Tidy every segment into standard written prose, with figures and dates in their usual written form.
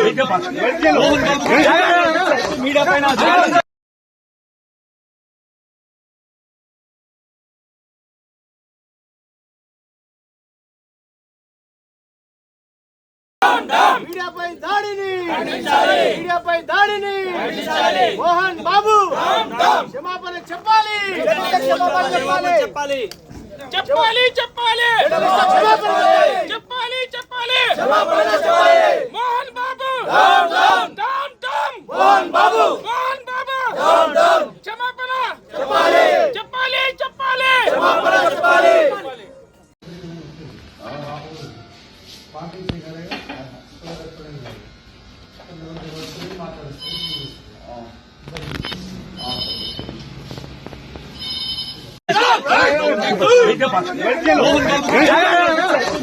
media పైన మీడియాపై దాడిని మోహన్ బాబు క్షమాపణ చెప్పాలి మోహన్ బాబు క్షమాపణ చెప్పాలి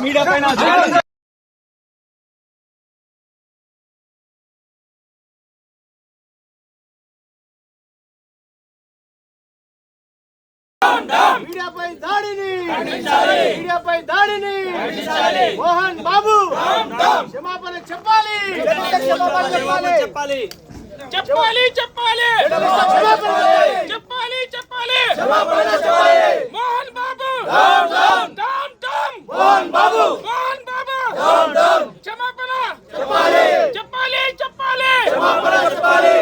మీడియా పైన మీడియాపై దాడిని మోహన్ బాబు క్షమాపణ చెప్పాలి మోహన్ బాబు క్షమాపణ చెప్పాలి